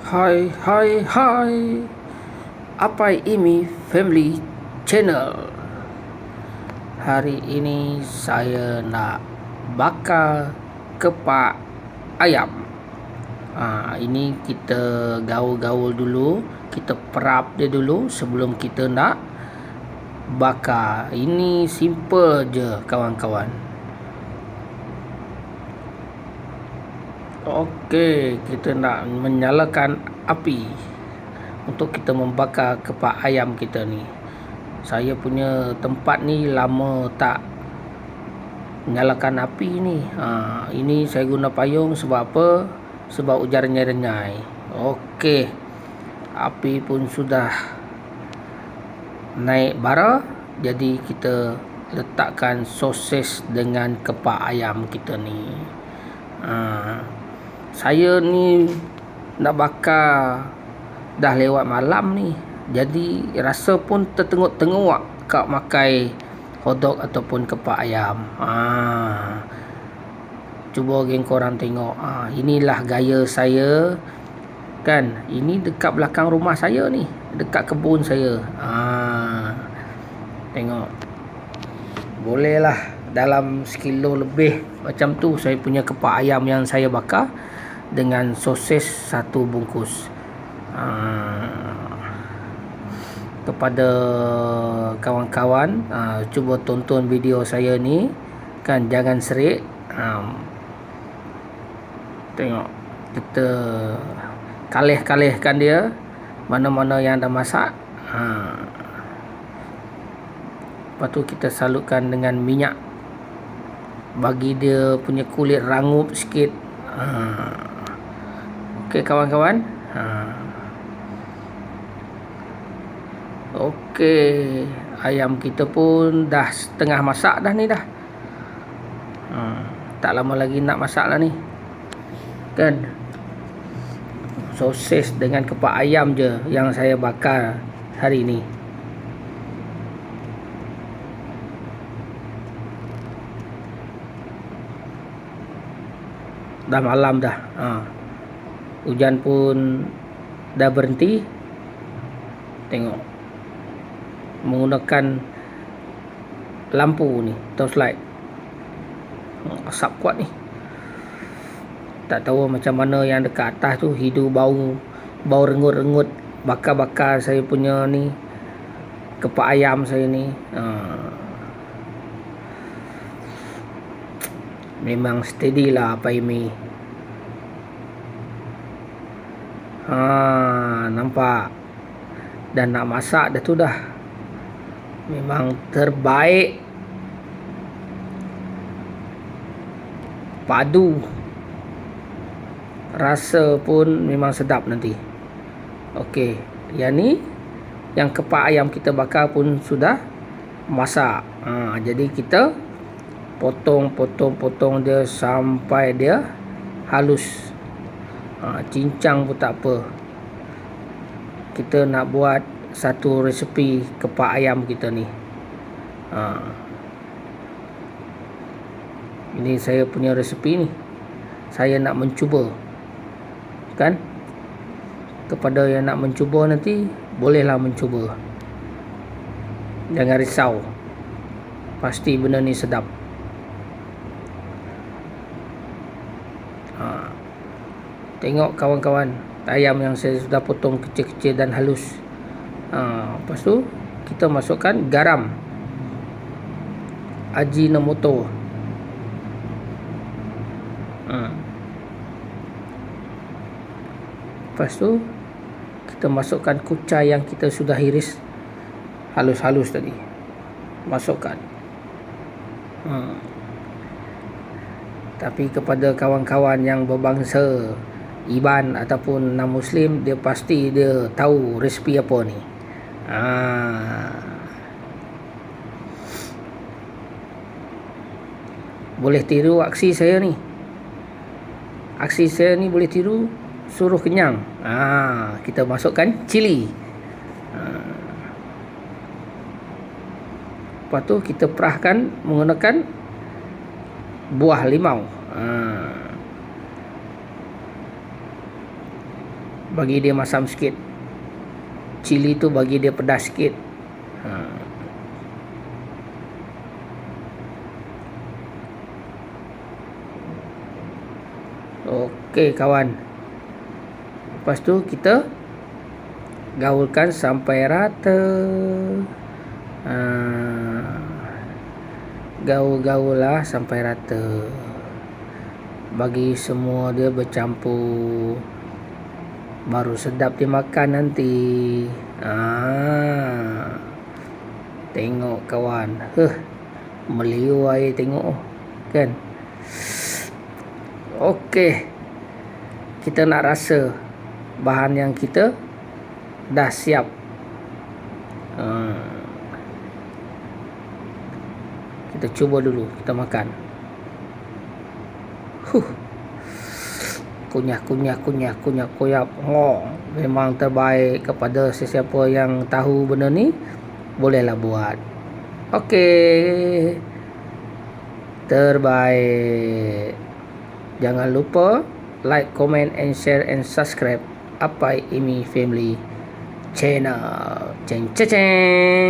Hai hai hai, apa ini family channel. Hari ini saya nak bakar kepak ayam. Ini kita gaul-gaul dulu, kita perap dia dulu sebelum kita nak bakar. Ini simple je kawan-kawan. Okey, kita nak menyalakan api untuk kita membakar kepak ayam kita ni. Saya punya tempat ni lama tak nyalakan api ni. Ini saya guna payung sebab apa? Sebab hujan renyai-renyai. Okey, api pun sudah naik bara. Jadi kita letakkan sosis dengan kepak ayam kita ni. Saya ni nak bakar dah lewat malam ni, jadi rasa pun tertengok-tengok kak makai hotdog ataupun kepak ayam. Cuba geng korang tengok. Inilah gaya saya kan. Ini dekat belakang rumah saya ni, dekat kebun saya. Tengok, bolehlah dalam sekilo lebih macam tu saya punya kepak ayam yang saya bakar dengan sosis satu bungkus. Kepada kawan-kawan, cuba tonton video saya ni kan, jangan serik. Tengok, kita kalih-kalihkan dia mana-mana yang dah masak. Lepas tu kita salutkan dengan minyak bagi dia punya kulit rangup sikit. Okey kawan-kawan. Okey, ayam kita pun dah setengah masak dah ni dah. Tak lama lagi nak masak lah ni kan. Sosis dengan kepak ayam je yang saya bakar hari ni. Dah malam dah. Hujan pun dah berhenti. Tengok, menggunakan lampu ni, torchlight. Asap kuat ni. Tak tahu macam mana yang dekat atas tu, hidu bau rengut-rengut bakar-bakar saya punya ni kepak ayam saya ni. Memang steady lah apa ini. Nampak dah nak masak dah tu dah. Memang terbaik. Padu. Rasa pun memang sedap nanti. Okey, yang ni, yang kepak ayam kita bakar pun sudah masak. Jadi kita potong dia sampai dia halus. Cincang pun tak apa. Kita nak buat satu resepi kepak ayam kita ni. Ini saya punya resepi ni. Saya nak mencuba kan. Kepada yang nak mencuba nanti, bolehlah mencuba. Jangan risau, pasti benda ni sedap. Tengok kawan-kawan, ayam yang saya sudah potong kecil-kecil dan halus. Lepas tu kita masukkan garam, Ajinomoto. Lepas tu kita masukkan kucai yang kita sudah iris halus-halus tadi. Masukkan. Tapi kepada kawan-kawan yang berbangsa Iban ataupun non-Muslim, dia pasti dia tahu resipi apa ni. Boleh tiru aksi saya ni. Aksi saya ni boleh tiru, suruh kenyang. Kita masukkan cili. Lepas tu kita perahkan menggunakan buah limau. bagi dia masam sikit. Cili tu bagi dia pedas sikit. Okey kawan. Lepas tu kita gaulkan sampai rata. Gaul-gaul lah sampai rata. Bagi semua dia bercampur, baru sedap dimakan nanti. Tengok kawan. Meliu air tengok kan. Okey, kita nak rasa bahan yang kita dah siap. Kita cuba dulu, kita makan. Kunyah. Memang terbaik. Kepada sesiapa yang tahu benda ni, bolehlah buat. Okey, terbaik. Jangan lupa like, comment, and share and subscribe Apai Imi Family Channel. Ceng.